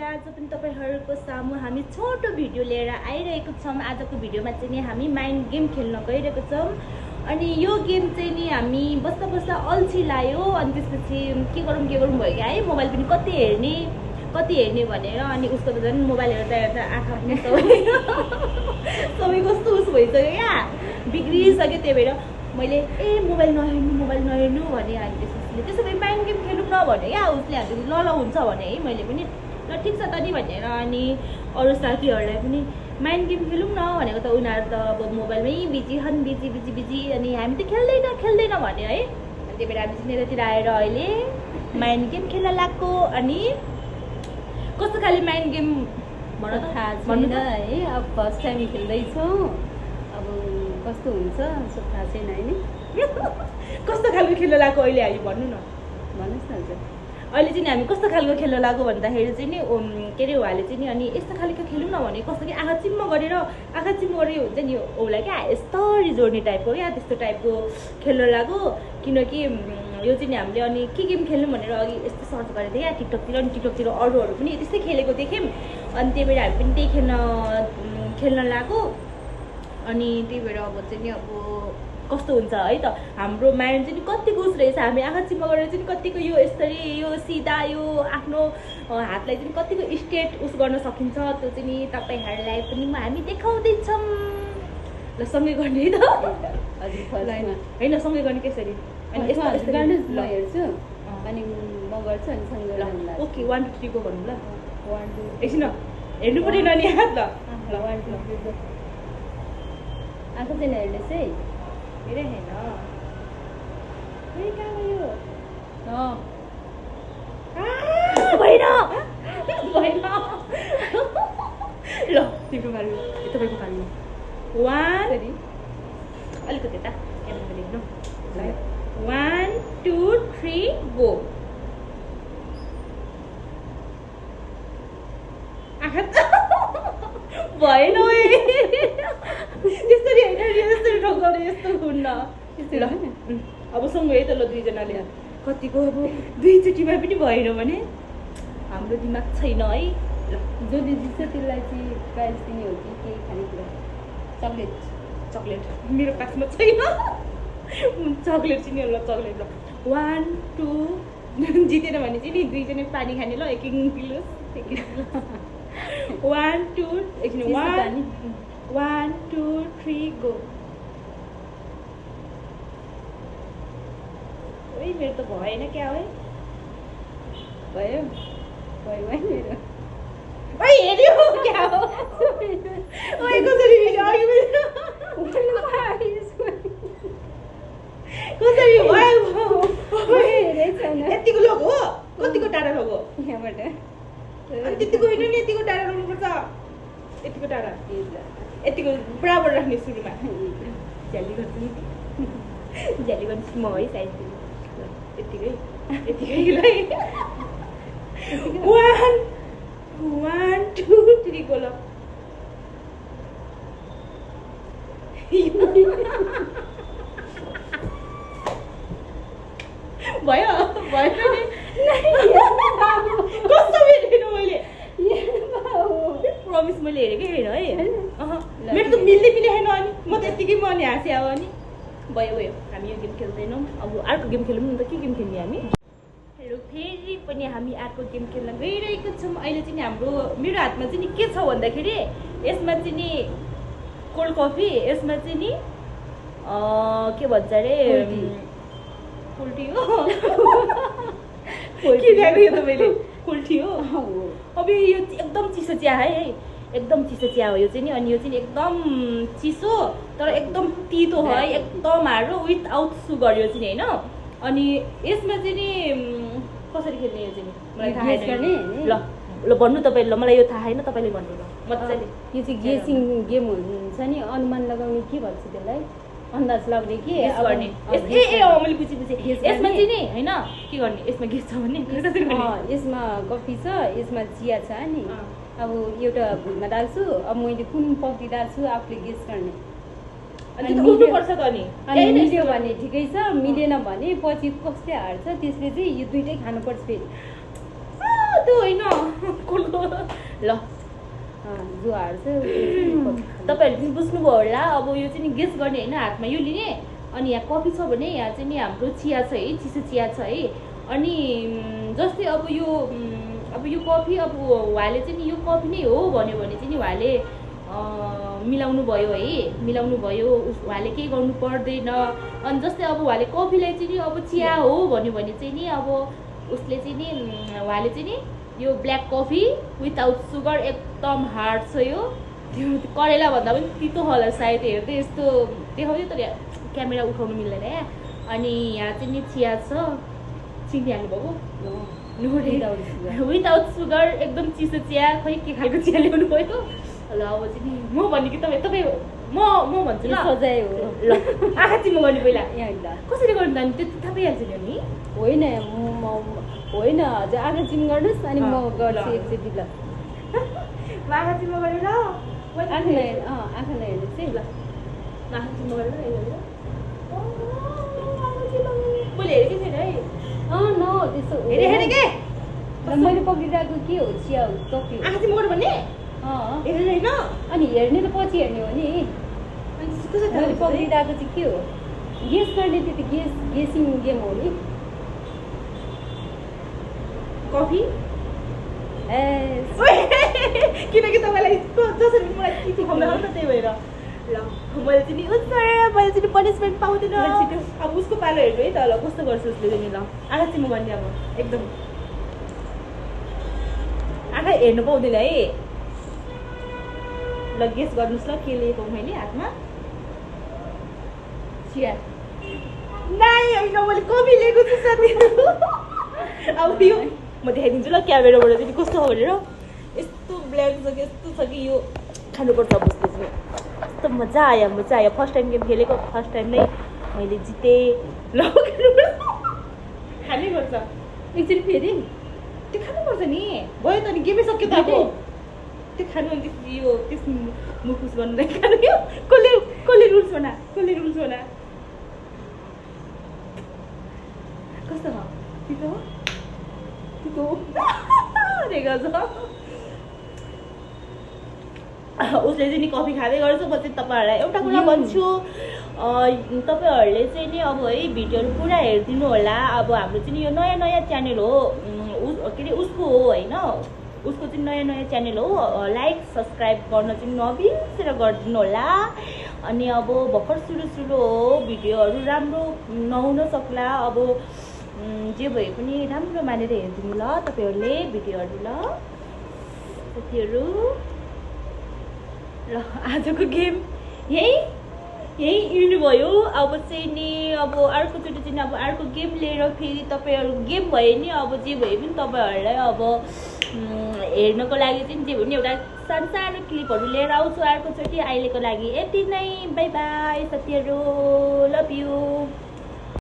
आज पनि तपाईहरुको सामु हामी छोटो भिडियो लिएर आइरहेको छौं। आजको भिडियोमा चाहिँ नि हामी माइन्ड गेम खेल्न गइरहेको छौं। अनि यो गेम चाहिँ नि हामी बस्दा बस्दा अल्छी लाग्यो अनि त्यसपछि के गरौँ भयो क्या है। मोबाइल पनि कति हेर्ने भनेर अनि उसको त झन् मोबाइल हेर्दा आँखा पनि सबै कस्तो उस भइसक्यो क्या, बिग्रिसक्यो। त्यही भएर मैले मोबाइल नहेर्नु भने अनि त्यसपछि त्यसो भए माइन्ड गेम खेलौँ न भने क्या उसले हामी ल हुन्छ भने है। मैले पनि ल ठिक छ त नि भनेर अनि अरू साथीहरूलाई पनि माइन्ड गेम खेलौँ न भनेको त उनीहरू त अब मोबाइलमै बिजी अनि हामी त खेल्दैन भने है। अनि त्यही भएर हामी चाहिँ यतातिर आएर अहिले माइन्ड गेम खेल्न लाग्यो। अनि कस्तो खाले माइन्ड गेम भन्न थाहा छैन है, अब फर्स्ट टाइम खेल्दैछौँ, अब कस्तो हुन्छ सो थाहा छैन है नि। कस्तो खालको खेल्न लाग्यो अहिले हामी भन्नु न, भन्नुहोस् न हजुर। अहिले चाहिँ हामी कस्तो खालको खेल्न लाग्यो भन्दाखेरि चाहिँ नि के अरे उहाँले चाहिँ नि अनि यस्तो खालको खेलौँ न भने कस्तो कि आँखा चिम्म गरेर हुन्छ नि औला क्या यस्तरी जोड्ने टाइपको क्या, त्यस्तो टाइपको खेल्न लाग्यो। किनकि यो चाहिँ नि हामीले अनि के गेम खेल्नु भनेर अघि यस्तो सर्च गरेको थिएँ क्या टिकटकतिर। अनि टिकटकतिर अरूहरू पनि त्यस्तै खेलेको देख्यौँ। अनि त्यही भएर हामी पनि त्यही खेल्न लाग्यो। अनि त्यही भएर अब चाहिँ नि अब कस्तो हुन्छ है त, हाम्रो माइन्ड चाहिँ कति गुस रहेछ। हामी आँखा चिम्म गरेर चाहिँ कतिको यो यस्तरी यो सिधा यो आफ्नो हातलाई चाहिँ कतिको स्ट्रेट उस गर्न सकिन्छ त्यो चाहिँ नि तपाईँहरूलाई पनि हामी देखाउँदैछौँ। ल सँगै गर्ने है त हजुर होइन, सँगै गर्ने कसरी अनि यस्तो गर्नुहोस्, म हेर्छु अनि म गर्छु अनि सँगै ल। ओके 1 2 3 गो भन्नु ल। 1 2 एकछिन हेर्नु पऱ्यो नानी हात ल। 1 2 3 गो। आँखा चाहिँ हेर्नुहोस् है। हेरे होइन कहाँ गयो भएन ल तिम्रो पाल्नु तपाईँको पाल्नु 1 अलिकति यता क्यामेरा देख्नु 1 2 3 गो। आँखा भएन त्यसरी होइन, यसरी ठोक्काउने यस्तो हुन्न ल। अब सँगै है त ल दुईजनाले कतिको अब दुईचोटिमा पनि भएन भने हाम्रो दिमाग छैन है। ल जसले जित्छ त्यसलाई चाहिँ प्राइज दिने हो कि केही खानेकुरा? चक्लेट मेरो पासमा छैन चक्लेट चाहिँ नि ल चक्लेट ल। 1 2 जितेन भने चाहिँ नि दुईजना पानी खाने ल, 1 किलो 1 2 एकछिन 1 2 3 गो। ओइ मेरो त भएन क्या है। भयो मेरो। ओइ हेर्यो क्या हो ओइ कसरी भिडियो अघि कसरी भयो यतिको लोग हो, कतिको टाढा लोग हो यहाँबाट? अनि त्यतिको होइन नि, यतिको टाढा राख्नुपर्छ, यतिको टाढा यतिको बराबर राख्ने सुरुमा। झ्याली गर्छु नि झ्याली गर्छु म है साइड यतिकै ल। 1 2 3 गो ल। भयो नि कस्तो हेरेन मैले प्रमिस मैले हेरेकै होइन है। मेरो त मिल्दै छैन अनि म त यतिकै मन हाँसे अब अनि भयो हामी यो गेम खेल्दैनौँ। अब अर्को गेम खेलौँ न त। के गेम खेल्ने हामी? हेलो फेरि पनि हामी अर्को गेम खेल्न गइरहेको छौँ। अहिले चाहिँ नि मेरो हातमा चाहिँ नि के छ भन्दाखेरि यसमा चाहिँ नि कोल्ड कफी, यसमा चाहिँ नि के भन्छ अरे कुल्टी हो के ल्याएको यो त मैले कुल्टी हो। अब यो एकदम चिसो चिया है एकदम चिसो चिया हो यो चाहिँ नि। अनि यो चाहिँ एकदम चिसो तर एकदम तितो है, एकदम हार्डो विथआउट सुगर यो चाहिँ होइन। अनि यसमा चाहिँ नि कसरी खेल्ने यो चाहिँ मलाई थाहा छैन। ल भन्नु तपाईँले, मलाई यो थाहा छैन, तपाईँले भन्नु ल मजाले। यो चाहिँ गेसिङ गेम हुन्छ नि, अनुमान लगाउने के भन्छ त्यसलाई, अन्दाज लगाउने के गर्ने। मैले बुझेँ यसमा चाहिँ नि होइन के गर्ने, यसमा गेस छ भने यसमा कफी छ, यसमा चिया छ नि। अब एउटा भुइँमा डाल्छु, अब मैले कुन पक्ति डाल्छु आफूले गेस गर्ने। अनि उठ्नुपर्छ त नि। अनि मिल्यो भने ठिकै छ, मिलेन भने पछि कसले हार्छ त्यसले चाहिँ यो दुइटै खानुपर्छ फेरि। त्यो होइन ल जुवाहरू चाहिँ तपाईँहरूले पनि बुझ्नुभयो होला अब यो चाहिँ नि गेस गर्ने होइन हातमा यो लिने अनि यहाँ कफी छ भने यहाँ चाहिँ नि हाम्रो चिया छ है चिसो चिया छ है अनि जस्तै अब यो कफी अब उहाँले चाहिँ नि यो कफी नै हो भन्यो भने चाहिँ नि उहाँले मिलाउनु भयो है मिलाउनु भयो उहाँले केही गर्नु पर्दैन अनि जस्तै अब उहाँले कफीलाई चाहिँ नि अब चिया हो भन्यो भने चाहिँ नि अब उसले चाहिँ नि उहाँले चाहिँ नि यो ब्ल्याक कफी विदाउट सुगर एकदम हार्ड छ यो त्यो करेला भन्दा पनि तितो होला सायद हेर्दै यस्तो देखाउँयो तर क्यामेरा उठाउनु मिल्दैन यहाँ अनि यहाँ चाहिँ नि चिया छ चिनी हाल्नुभएको विदाउट सुगर एकदम चिसो चिया खै के खालको चिया ल्याउनु भयो ल अब चाहिँ नि म भन्ने कि तपाईँ म भन्छु ल सजाय हो ल आँखा चिम्म गर्ने पहिला यहाँ कसरी गर्नु त अनि त्यो थाहा पाइहाल्छ नि अनि होइन होइन हजुर आँखा चिम गर्नुहोस् अनि म गर्छु एकचोटि ल आँखा चिम्म गरेर आँखा नहेर्नुहोस् है ल आँखा चिम्म गरेर मैले हेरेकै छैन है न त्यस्तो हेरेकै मैले पक्रिरहेको के हो चिया हो कफी आँखा चिम्म गर्नु भन्ने हेरेर होइन अनि हेर्ने त पछि हेर्ने हो नि मैले पक्रिरहेको चाहिँ के हो गेस गर्ने त्यो त गेसिङ गेम हो नि कफी ए किनकि तपाईँलाई जसरी मलाई चिठी खुवाउनु आउँछ त्यही भएर ल मैले चाहिँ नि मैले चाहिँ पनिसमेन्ट पाउँदैन अब उसको पालो हेर्नु है त ल कस्तो गर्छ उसले चाहिँ ल आँखा चिम्म गर्ने अब एकदम आँखा हेर्नु पाउँदैन है ल गेस गर्नुहोस् ल के लिएको मैले हातमा चिया नाइ होइन मैले कफी लिएको छु साथीहरू अब यो म देखाइदिन्छु ल क्यामेराबाट चाहिँ कस्तो हो भनेर यस्तो ब्ल्याक छ कि यस्तो छ कि यो खानुपर्छ अब उसले चाहिँ यस्तो मजा आयो फर्स्ट टाइम गेम खेलेको फर्स्ट टाइम नै मैले जितेँ ल खानुपर्छ एकचोटि फेरि त्यो खानुपर्छ नि भयो त नि गेमै सक्यो त अब त्यो खानु अनि यो त्यस मुखुस गर्नु खानु यो कसले रुल्स बना कस्तो हो तितो उसले चाहिँ नि कफी खाँदै गर्छ म चाहिँ तपाईँहरूलाई एउटा कुरा भन्छु तपाईँहरूले चाहिँ नि अब है भिडियोहरू पुरा हेरिदिनु होला अब हाम्रो चाहिँ नि यो नयाँ च्यानल हो के अरे उसको हो होइन उसको चाहिँ नयाँ च्यानल हो लाइक सब्सक्राइब गर्न चाहिँ नबिर्सेर गरिदिनु होला अनि अब भर्खर सुरु हो भिडियोहरू राम्रो नहुन सक्ला अब जे भए पनि राम्रो मानेर हेरिदिनु ल तपाईँहरूले भिडियोहरू ल साथीहरू ल आजको गेम यही इर्नुभयो अब चाहिँ नि अब अर्कोचोटि चाहिँ अब अर्को गेम लिएर फेरि तपाईँहरू गेम भयो नि अब जे भए पनि तपाईँहरूलाई अब हेर्नको लागि चाहिँ जे भयो नि एउटा सानो क्लिपहरू लिएर आउँछु अर्कोचोटि अहिलेको लागि यति नै बाई बाई साथीहरू लभ यु